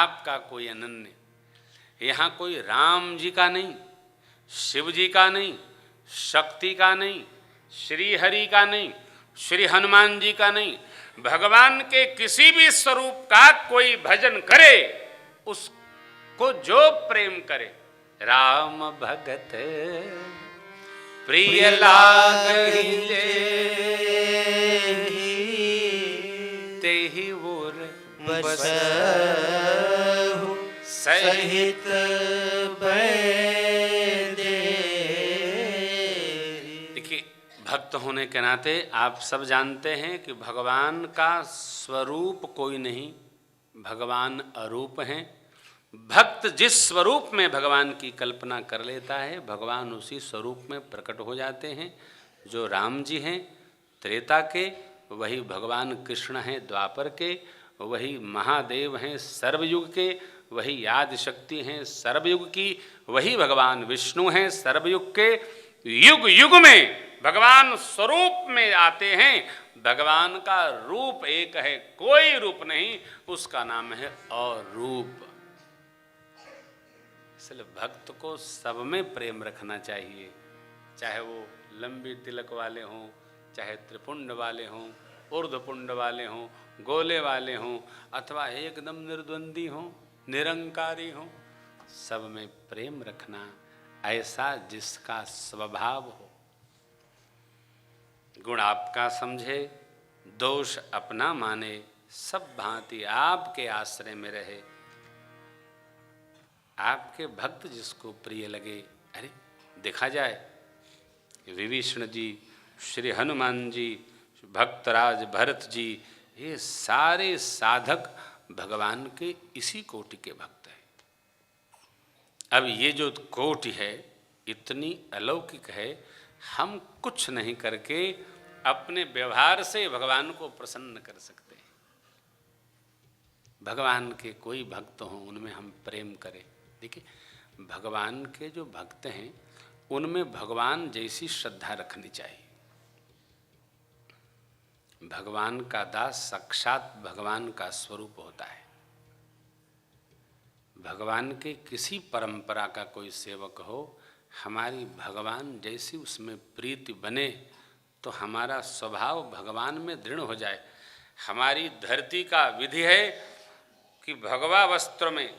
आपका कोई अनन्य, यहाँ कोई राम जी का नहीं, शिव जी का नहीं, शक्ति का नहीं, श्री हरि का नहीं, श्री हनुमान जी का नहीं, भगवान के किसी भी स्वरूप का कोई भजन करे, उसको जो प्रेम करे, राम भगत प्रिय लागे तेहि ओर बसहु सहित देखिए, भक्त होने के नाते आप सब जानते हैं कि भगवान का स्वरूप कोई नहीं, भगवान अरूप हैं। भक्त जिस स्वरूप में भगवान की कल्पना कर लेता है, भगवान उसी स्वरूप में प्रकट हो जाते हैं। जो राम जी हैं त्रेता के, वही भगवान कृष्ण हैं द्वापर के, वही महादेव हैं सर्वयुग के, वही आदि शक्ति हैं सर्वयुग की, वही भगवान विष्णु हैं सर्वयुग के। युग युग में भगवान स्वरूप में आते हैं। भगवान का रूप एक है, कोई रूप नहीं, उसका नाम है अरूप। इसलिए भक्त को सब में प्रेम रखना चाहिए, चाहे वो लंबी तिलक वाले हों, चाहे त्रिपुंड वाले हों, ऊर्ध्वपुंड वाले हों, गोले वाले हों, अथवा एकदम निर्द्वंदी हों, निरंकारी हों, सब में प्रेम रखना, ऐसा जिसका स्वभाव हो। गुण आपका समझे, दोष अपना माने, सब भांति आपके आश्रय में रहे। आपके भक्त जिसको प्रिय लगे, अरे देखा जाए विभीषण जी, श्री हनुमान जी, भक्तराज भरत जी, ये सारे साधक भगवान के इसी कोटि के भक्त हैं। अब ये जो कोटि है इतनी अलौकिक है, हम कुछ नहीं करके अपने व्यवहार से भगवान को प्रसन्न कर सकते हैं। भगवान के कोई भक्त हों, उनमें हम प्रेम करें। देखिए, भगवान के जो भक्त हैं उनमें भगवान जैसी श्रद्धा रखनी चाहिए। भगवान का दास साक्षात भगवान का स्वरूप होता है। भगवान के किसी परंपरा का कोई सेवक हो, हमारी भगवान जैसी उसमें प्रीति बने तो हमारा स्वभाव भगवान में दृढ़ हो जाए। हमारी धरती का विधि है कि भगवा वस्त्र में,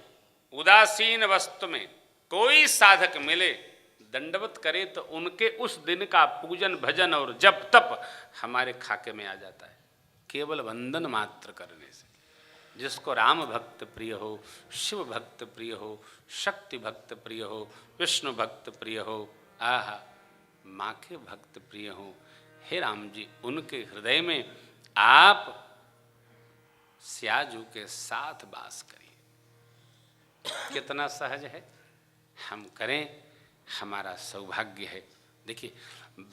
उदासीन वस्त्र में कोई साधक मिले, दंडवत करे तो उनके उस दिन का पूजन भजन और जप तप हमारे खाके में आ जाता है, केवल वंदन मात्र करने से। जिसको राम भक्त प्रिय हो, शिव भक्त प्रिय हो, शक्ति भक्त प्रिय हो, विष्णु भक्त प्रिय हो, आहा माँ के भक्त प्रिय हो, हे राम जी, उनके हृदय में आप स्याजू के साथ वास करिए। कितना सहज है, हम करें, हमारा सौभाग्य है। देखिए,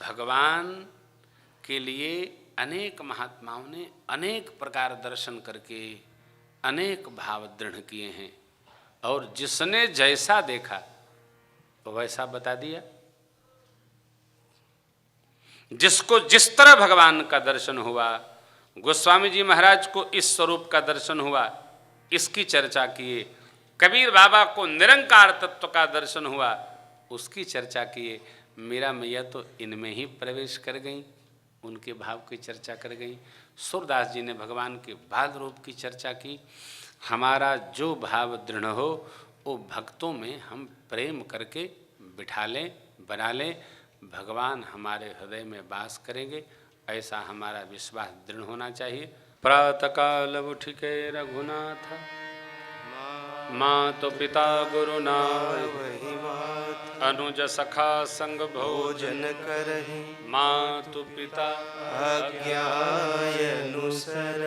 भगवान के लिए अनेक महात्माओं ने अनेक प्रकार दर्शन करके अनेक भाव दृढ़ किए हैं, और जिसने जैसा देखा वो वैसा बता दिया। जिसको जिस तरह भगवान का दर्शन हुआ, गोस्वामी जी महाराज को इस स्वरूप का दर्शन हुआ, इसकी चर्चा किए। कबीर बाबा को निरंकार तत्व का दर्शन हुआ, उसकी चर्चा किए। मीरा मैया तो इनमें ही प्रवेश कर गई, उनके भाव की चर्चा कर गई। सूरदास जी ने भगवान के बाल रूप की चर्चा की। हमारा जो भाव दृढ़ हो, वो भक्तों में हम प्रेम करके बिठा लें, बना लें, भगवान हमारे हृदय में वास करेंगे, ऐसा हमारा विश्वास दृढ़ होना चाहिए। प्रातःकाल उठ के रघुनाथ, मातु पिता गुरुनाथ, अनुज सखा संग भोजन करहि, मातु पिता आज्ञाय अनुसर,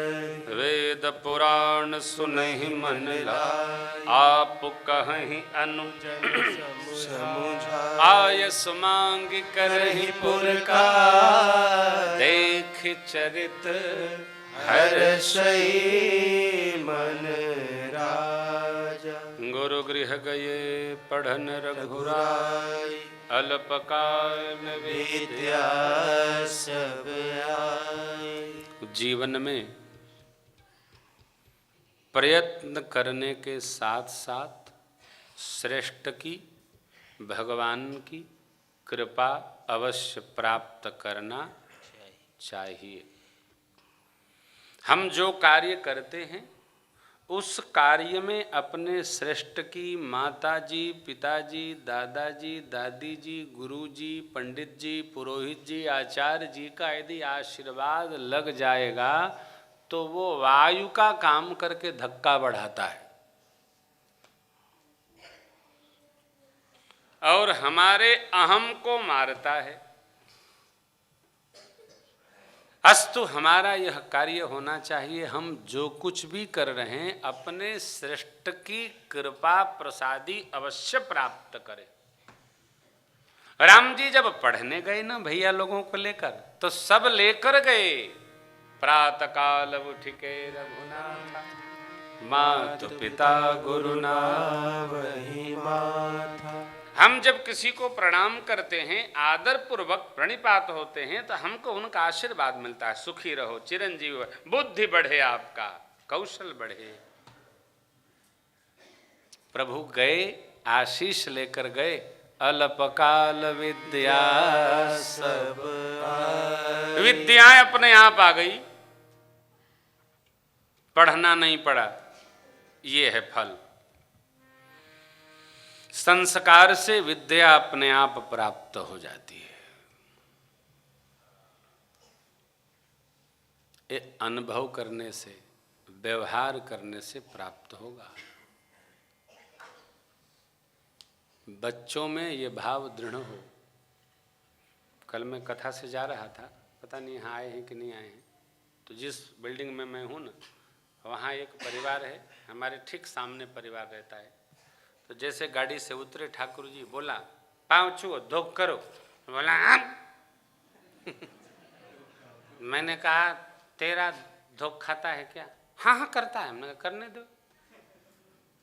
वेद पुराण सुनहि मन लाय, आप कहहि अनुज समुझाय, आयस मांग करहि पुरकार, देख चरित हर्षै मन राजा, गुरु गृह गए पढ़न रघुराय, अल्पकाल विद्या सब आय। जीवन में प्रयत्न करने के साथ साथ श्रेष्ठ की, भगवान की कृपा अवश्य प्राप्त करना चाहिए। हम जो कार्य करते हैं उस कार्य में अपने श्रेष्ठ की, माताजी, पिताजी, दादाजी, दादी जी, गुरु जी, पंडित जी, पुरोहित जी, आचार्य जी का यदि आशीर्वाद लग जाएगा तो वो वायु का काम करके धक्का बढ़ाता है और हमारे अहम को मारता है। अस्तु हमारा यह कार्य होना चाहिए, हम जो कुछ भी कर रहे हैं अपने श्रेष्ठ की कृपा प्रसादी अवश्य प्राप्त करें। राम जी जब पढ़ने गए ना भैया लोगों को लेकर, तो सब लेकर गए। प्रातः काल उठ के रघुनाथ, मातु पिता गुरुना वही माथा। हम जब किसी को प्रणाम करते हैं, आदर पूर्वक प्रणिपात होते हैं, तो हमको उनका आशीर्वाद मिलता है। सुखी रहो, चिरंजीव, बुद्धि बढ़े, आपका कौशल बढ़े। प्रभु गए, आशीष लेकर गए। अल्पकाल विद्या सब विद्याएं अपने आप आ गई, पढ़ना नहीं पड़ा। ये है फल। संस्कार से विद्या अपने आप प्राप्त हो जाती है। ये अनुभव करने से, व्यवहार करने से प्राप्त होगा। बच्चों में ये भाव दृढ़ हो। कल मैं कथा से जा रहा था, पता नहीं यहाँ आए हैं कि नहीं आए हैं, तो जिस बिल्डिंग में मैं हूँ ना, वहाँ एक परिवार है, हमारे ठीक सामने परिवार रहता है। तो जैसे गाड़ी से उतरे ठाकुर जी, बोला पाँव छुओ, धोख करो। बोला हाँ। मैंने कहा तेरा धोख खाता है क्या? हाँ हाँ करता है। हमने कहा करने दो।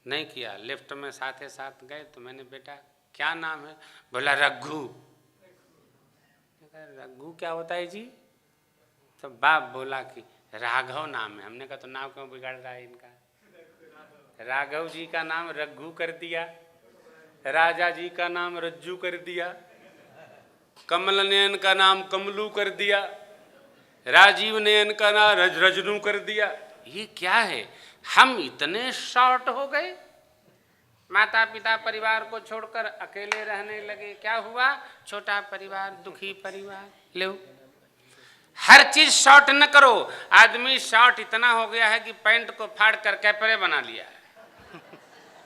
नहीं किया। लिफ्ट में साथ साथ गए तो मैंने, बेटा क्या नाम है? बोला रघु। रघु क्या होता है जी? तो बाप बोला कि राघव नाम है। हमने कहा तो नाम क्यों बिगाड़ रहा है इनका? राघव जी का नाम रघु कर दिया, राजा जी का नाम रज्जू कर दिया, कमल नयन का नाम कमलू कर दिया, राजीव नयन का नाम रजनू कर दिया। ये क्या है? हम इतने शॉर्ट हो गए, माता पिता परिवार को छोड़कर अकेले रहने लगे। क्या हुआ? छोटा परिवार, दुखी परिवार। लो, हर चीज शॉर्ट न करो। आदमी शॉर्ट इतना हो गया है कि पैंट को फाड़ कर कैपरे बना लिया है।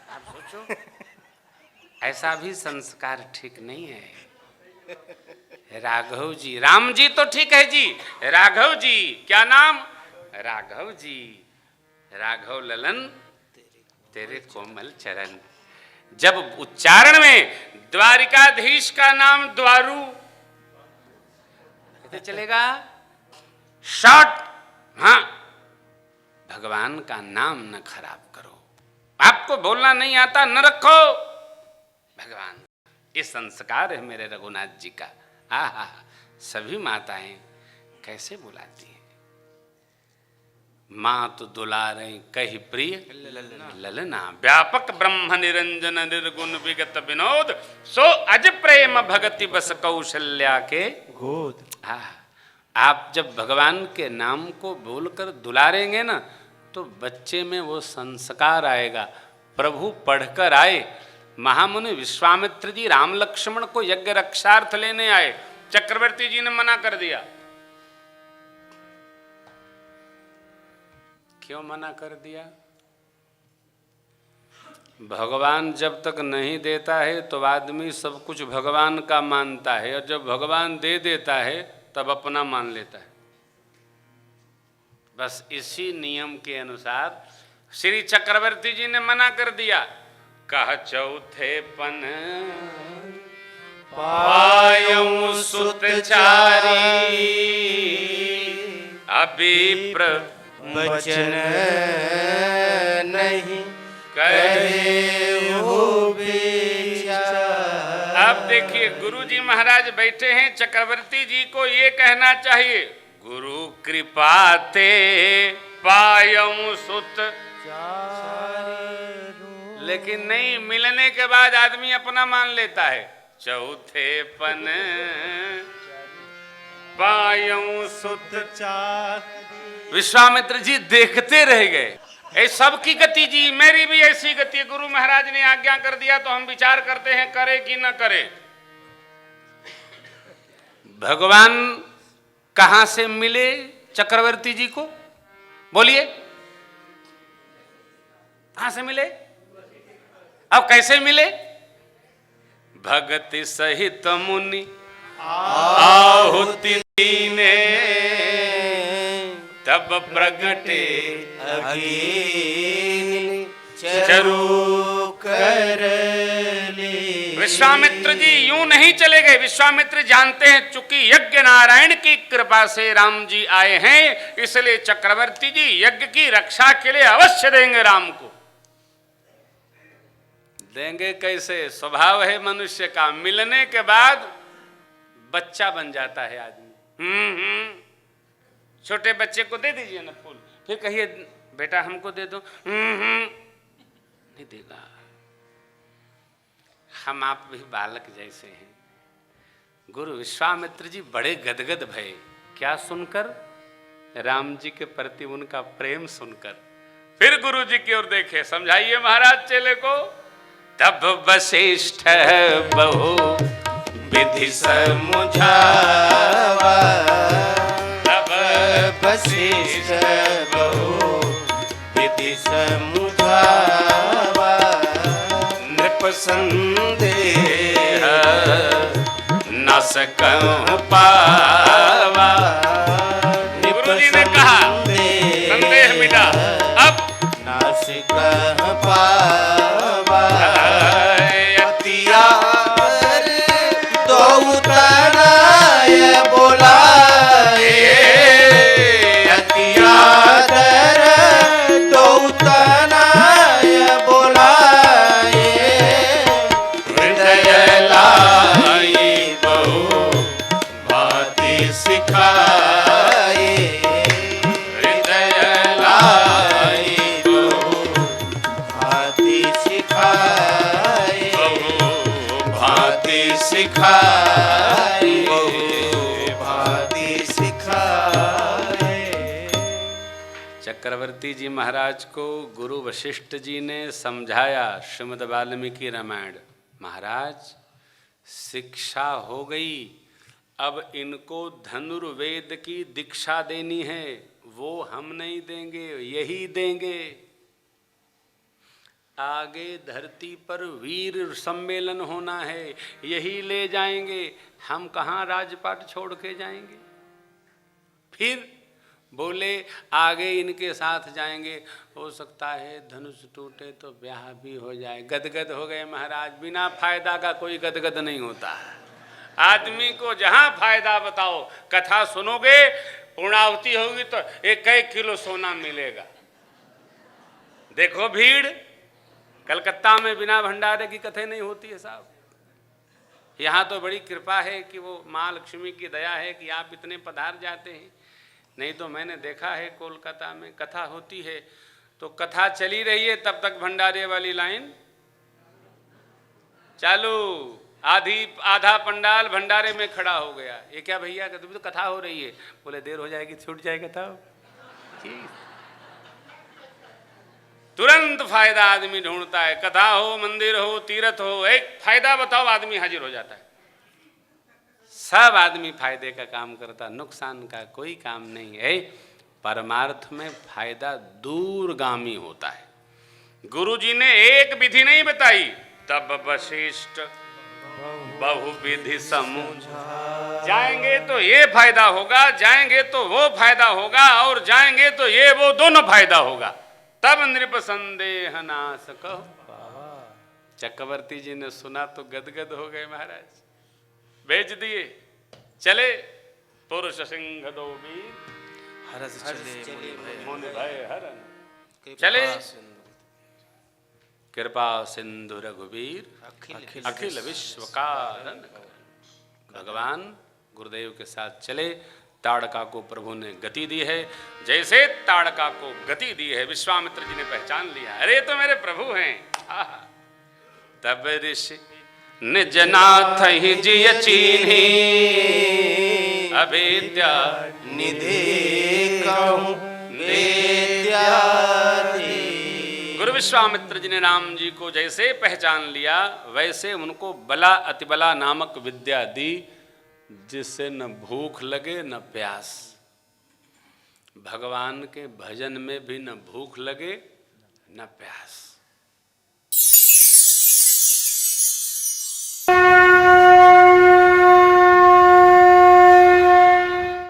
आप सोचो, ऐसा भी संस्कार ठीक नहीं है। राघव जी, राम जी तो ठीक है जी, राघव जी क्या नाम? राघव जी, राघव ललन तेरे कोमल चरण। जब उच्चारण में द्वारिकाधीश का नाम द्वारू कैसे चलेगा? शॉर्ट। हाँ, भगवान का नाम न खराब करो। आपको बोलना नहीं आता, न रखो। भगवान, ये संस्कार है मेरे रघुनाथ जी का। आहा, सभी माताएं कैसे बुलाती हैं। माँ तो दुलारे कही प्रिय ललना, व्यापक ब्रह्म निरंजन निर्गुण विगत विनोद, सो अज प्रेम भगति बस कौशल्या के गोद। आप जब भगवान के नाम को बोलकर दुलारेंगे ना, तो बच्चे में वो संस्कार आएगा। प्रभु पढ़कर आए। महामुनि विश्वामित्र जी राम लक्ष्मण को यज्ञ रक्षार्थ लेने आए, चक्रवर्ती जी ने मना कर दिया। क्यों मना कर दिया? भगवान जब तक नहीं देता है तो आदमी सब कुछ भगवान का मानता है, और जब भगवान दे देता है तब अपना मान लेता है। बस इसी नियम के अनुसार श्री चक्रवर्ती जी ने मना कर दिया। कह चौथे पन पायऊ सुतचारी, अभिप्र वचन नहीं कहे हो बेचारा। अब देखिए, गुरु जी महाराज बैठे हैं, चक्रवर्ती जी को ये कहना चाहिए, गुरु कृपा ते पायऊ सुत लेकिन नहीं, मिलने के बाद आदमी अपना मान लेता है। चौथे पन पायूं सुत चाक। विश्वामित्र जी देखते रह गए। ये सबकी गति जी, मेरी भी ऐसी गति। गुरु महाराज ने आज्ञा कर दिया तो हम विचार करते हैं करे कि न करे। भगवान कहां से मिले चक्रवर्ती जी को? बोलिए, कहां से मिले? अब कैसे मिले? भगति सहित मुनि आहुति दीने, तब प्रगटे अग्नि चरु कर ले। विश्वामित्र जी यूं नहीं चले गए। विश्वामित्र जानते हैं चूंकि यज्ञ नारायण की कृपा से राम जी आए हैं, इसलिए चक्रवर्ती जी यज्ञ की रक्षा के लिए अवश्य देंगे राम को। देंगे कैसे? स्वभाव है मनुष्य का, मिलने के बाद बच्चा बन जाता है आदमी। छोटे बच्चे को दे दीजिए ना फूल, फिर कहिए बेटा हमको दे दो, नहीं देगा। हम आप भी बालक जैसे हैं। गुरु विश्वामित्र जी बड़े गदगद भये। क्या सुनकर? राम जी के प्रति उनका प्रेम सुनकर। फिर गुरु जी की ओर देखे, समझाइए महाराज चेले को। तब वशिष्ठ बहु विधि समझावा, तब वशिष्ठ बहु विधि समझावा, नृप संदेह न सकहुं पावा। गुरु जी ने कहा संदेह मिटा, अब न सकहुं पावा। चक्रवर्ती जी महाराज को गुरु वशिष्ठ जी ने समझाया श्रीमद् वाल्मीकि रामायण। महाराज शिक्षा हो गई, अब इनको धनुर्वेद की दीक्षा देनी है। वो हम नहीं देंगे, यही देंगे। आगे धरती पर वीर सम्मेलन होना है, यही ले जाएंगे। हम कहाँ राजपाट छोड़ के जाएंगे? फिर बोले आगे इनके साथ जाएंगे, हो सकता है धनुष टूटे तो ब्याह भी हो जाए। गदगद हो गए महाराज। बिना फायदा का कोई गदगद नहीं होता। आदमी को जहां फायदा बताओ, कथा सुनोगे, पूर्णाहुति होगी तो 1-1 किलो सोना मिलेगा। देखो भीड़, कलकत्ता में बिना भंडारे की कथा नहीं होती है साहब। यहाँ तो बड़ी कृपा है कि वो माँ लक्ष्मी की दया है कि आप इतने पधार जाते हैं। नहीं तो मैंने देखा है कोलकाता में कथा होती है तो कथा चली रही है, तब तक भंडारे वाली लाइन चालू। आधा पंडाल भंडारे में खड़ा हो गया। ये क्या भैया, कहते तो कथा हो रही है। बोले देर हो जाएगी, छूट जाएगा कथा। तुरंत फायदा आदमी ढूंढता है। कथा हो, मंदिर हो, तीर्थ हो, एक फायदा बताओ, आदमी हाजिर हो जाता है। सब आदमी फायदे का काम करता, नुकसान का कोई काम नहीं है। परमार्थ में फायदा दूरगामी होता है। गुरु जी ने एक विधि नहीं बताई। तब वशिष्ठ बहुविधि समझा, जाएंगे तो ये फायदा होगा, जाएंगे तो वो फायदा होगा, और जाएंगे तो ये वो दोनों फायदा होगा। तब नृप संदेह नाश कहो। चक्रवर्ती जी ने सुना तो गदगद हो गए महाराज। भेज दिए, चले पुरुष सिंह दो वीर, हरस चले मुनि भय हरन। चले कृपा सिंधु रघुवीर अखिल विश्व कारण। भगवान गुरुदेव के साथ चले। ताड़का को प्रभु ने गति दी है, जैसे ताड़का को गति दी है विश्वामित्र जी ने पहचान लिया, अरे तो मेरे प्रभु हैं। तब ऋषि निज नाथ ही जिय चीन्ही, अविद्या निधि कहूँ विद्या। गुरु विश्वामित्र जी ने राम जी को जैसे पहचान लिया, वैसे उनको बला अतिबला नामक विद्या दी, जिससे न भूख लगे न प्यास। भगवान के भजन में भी न भूख लगे न प्यास।